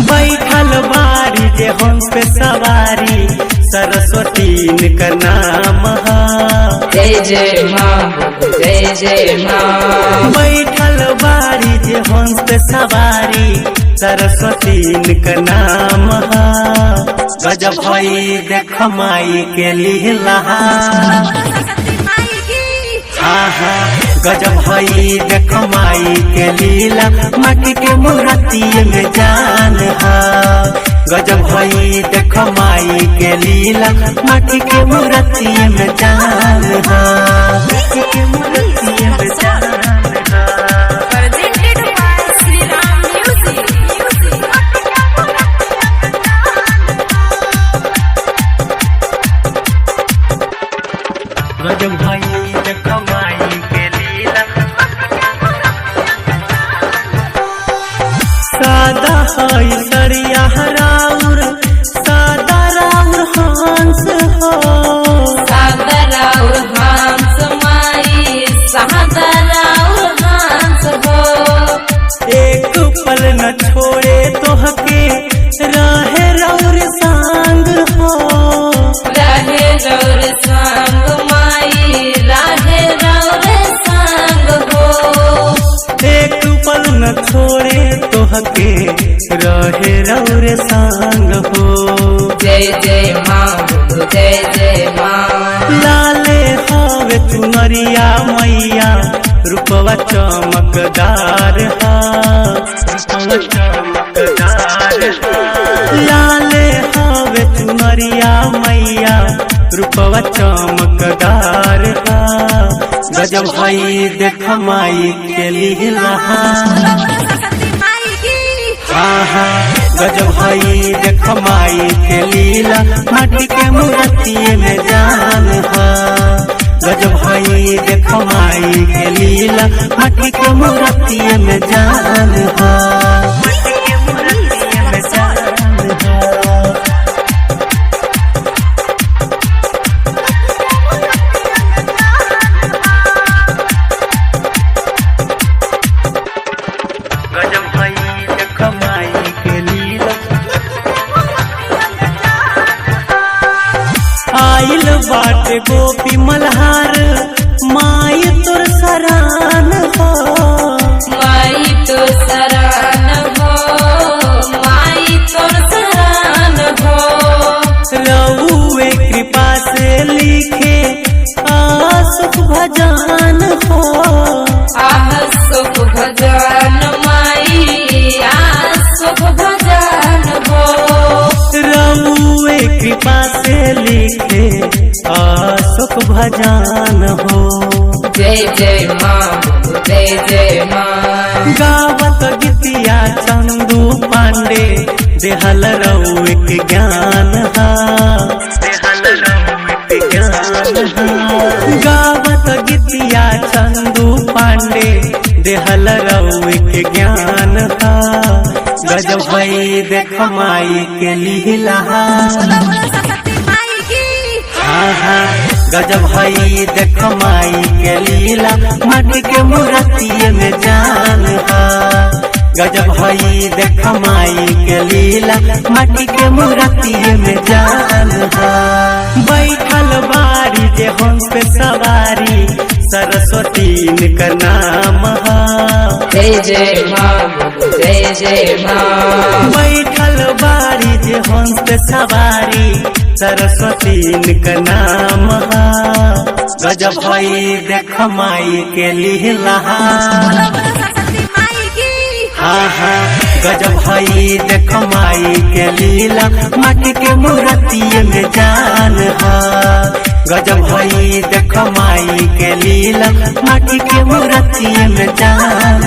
बैठल बारी जे हम पे सवारी सरस्वती का नाम जय जय माँ जय जय माँ। बैठल बारी जे हम पे सवारी सरस्वती का नाम गजब भई देख माई के लीला गजब भई देख माई के लीला माटी के मूर्ति में जान गजब भई देख माई के लीला माटी के मूर्ति में जान माटी के मूर्ति में जान गजब भई देख माई के लीला सादा हई सरिया राउर सादा राउर हंस हो सादा राउर हंस माई सादा राउर हंस हो। एक पल न छोड़े तोहके रहे रौर संग हो रहे रौर संग माई रहे रौर संग हो। एक पल न छोड़े तोहके रहे रौर संग हो। जय जय माँ जय जय माँ। लाले हवे चुनरिया मैया रूपवा चमकदार रूपवा चमकदार लाले हवे चुनरिया मैया रूपवा चमकदार गजब भई देख माई के लीला गजब भई देख माई के लीला माटी के मूर्ति में जान गजब भई देख माई के लीला माटी के मूर्ति में जान माटी के मूर्ति में जान गजब भई देख माई के लीला आइल बाट गोपी मल्हार माई तोर सरान हो माई तो सरान हो माई तोर सरान हो। रउए कृपा से लिखे आसुख भजन हो आह सुख भजन माई आह सुख भजन हो। रउए कृपा से लिखे आसुख भजन हो। जय जय माँ जय जय माँ। गावत गीतिया चंदू पांडे देहल रउए के ज्ञान देहल रउए के ज्ञान गावत गीतिया चंदू पांडे देहल रउए के ज्ञान गजब भई देख माई के लीला गजब भई देख माई के लीला माटी के मूर्ति में जान गजब भई देख माई के लीला माटी के मूर्ति में जान बैठल बारी जे हम पे सवारी सरस्वती का नाम जय जय माँ जय जय माँ। बैठल बारी जे हम पे सवारी सरस्वती का नाम गजब भई देख माई के लीला गजब भई देख माई के लीला माटी के मूर्ति में जान गजब भई देख माई के लीला माटी के मूर्ति में जान